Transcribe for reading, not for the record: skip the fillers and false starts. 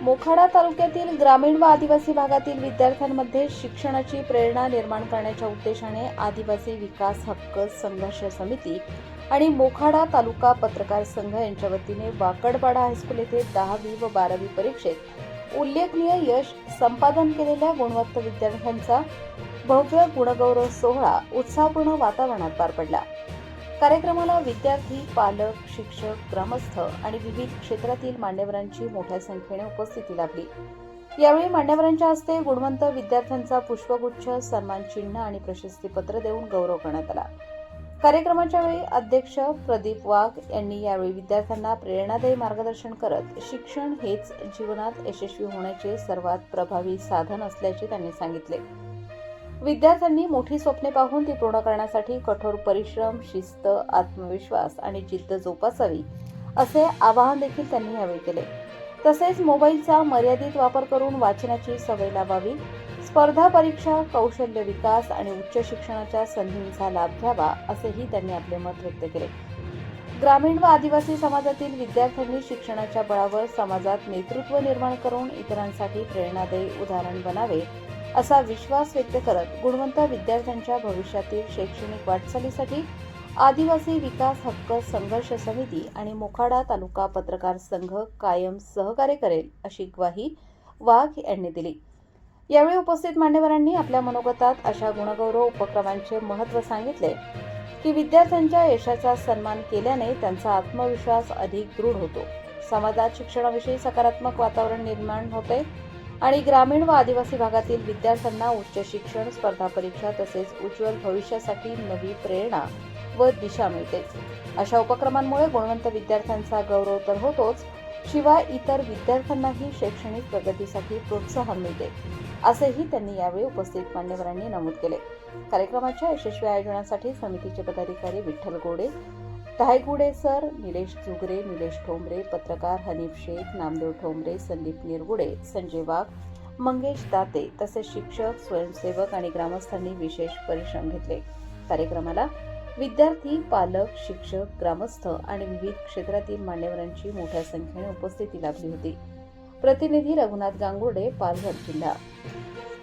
मोखाडा तालुक्यातील ग्रामीण व आदिवासी भागातील विद्यार्थ्यांमध्ये शिक्षणाची प्रेरणा निर्माण करण्याच्या उद्देशाने आदिवासी विकास हक्क संघर्ष समिती आणि मोखाडा तालुका पत्रकार संघ यांच्या वतीने वाकडपाडा हायस्कूल येथे 10वी व 12वी परीक्षेत उल्लेखनीय यश संपादन केलेल्या गुणवंत विद्यार्थ्यांचा भव्य गुणगौरव सोहळा उत्साहपूर्ण वातावरणात पार पडला। कार्यक्रमाला विद्यार्थी, पालक, शिक्षक, ग्रामस्थ आणि विविध क्षेत्रातील मान्यवरांची मोठ्या संख्येने उपस्थिती लाभली। यावेळी मान्यवरांच्या हस्ते गुणवंत विद्यार्थ्यांचा पुष्पगुच्छ, सन्मान चिन्ह आणि प्रशस्तीपत्र देऊन गौरव करण्यात आला। कार्यक्रमाच्या वेळी अध्यक्ष प्रदीप वाघ यांनी यावेळी विद्यार्थ्यांना प्रेरणादायी मार्गदर्शन करत शिक्षण हेच जीवनात यशस्वी होण्याचे सर्वात प्रभावी साधन असल्याचे त्यांनी सांगितले। विद्यार्थ्यांनी मोठी स्वप्ने पाहून ती पूर्ण करण्यासाठी कठोर परिश्रम, शिस्त, आत्मविश्वास आणि जिद्द जोपासावी असे आवाहन देखील त्यांनी यावेळी केले। तसेच मोबाईलचा मर्यादित वापर करून वाचनाची सवय लावावी, स्पर्धा परीक्षा, कौशल्य विकास आणि उच्च शिक्षणाच्या संधींचा लाभ घ्यावा असेही त्यांनी आपले मत व्यक्त केले। ग्रामीण व आदिवासी समाजातील विद्यार्थ्यांनी शिक्षणाच्या बळावर समाजात नेतृत्व निर्माण करून इतरांसाठी प्रेरणादायी उदाहरण बनावे असा विश्वास व्यक्त करत गुणवंत विद्यार्थ्यांच्या भविष्यातील शैक्षणिक वाटचालीसाठी आदिवासी विकास हक्क संघर्ष समिती आणि मोखाडा तालुका पत्रकार संघ कायम सहकार्य करेल अशी ग्वाही वाघ यांनी दिली। यावेळी उपस्थित मान्यवरांनी आपल्या मनोगतात अशा गुणगौरव उपक्रमांचे महत्त्व सांगितले की विद्यार्थ्यांच्या यशाचा सन्मान केल्याने त्यांचा आत्मविश्वास अधिक दृढ होतो, समाजात शिक्षणाविषयी सकारात्मक वातावरण निर्माण होते आणि ग्रामीण व आदिवासी भागातील विद्यार्थ्यांना उच्च शिक्षण, स्पर्धा परीक्षा तसेच उज्ज्वल भविष्यासाठी नवी प्रेरणा व दिशा मिळते। अशा उपक्रमांमुळे गुणवंत विद्यार्थ्यांचा गौरव तर होतोच, शिवाय इतर विद्यार्थ्यांनाही शैक्षणिक प्रगतीसाठी प्रोत्साहन मिळते असेही त्यांनी यावेळी उपस्थित मान्यवरांनी नमूद केले। कार्यक्रमाच्या यशस्वी आयोजनासाठी समितीचे पदाधिकारी विठ्ठल गोडे, धायगुडे सर, निलेश जुगरे, निलेश ठोंबरे, पत्रकार हनीफ शेख, नामदेव ठोंबरे, संदीप निरगुडे, संजय वाघ, मंगेश दाते तसेच शिक्षक, स्वयंसेवक आणि ग्रामस्थांनी विशेष परिश्रम घेतले। कार्यक्रमाला विद्यार्थी, पालक, शिक्षक, ग्रामस्थ आणि विविध क्षेत्रातील मान्यवरांची मोठ्या संख्येने उपस्थिती लाभली होती। प्रतिनिधी रघुनाथ गांगुर्डे, पालघर जिल्हा।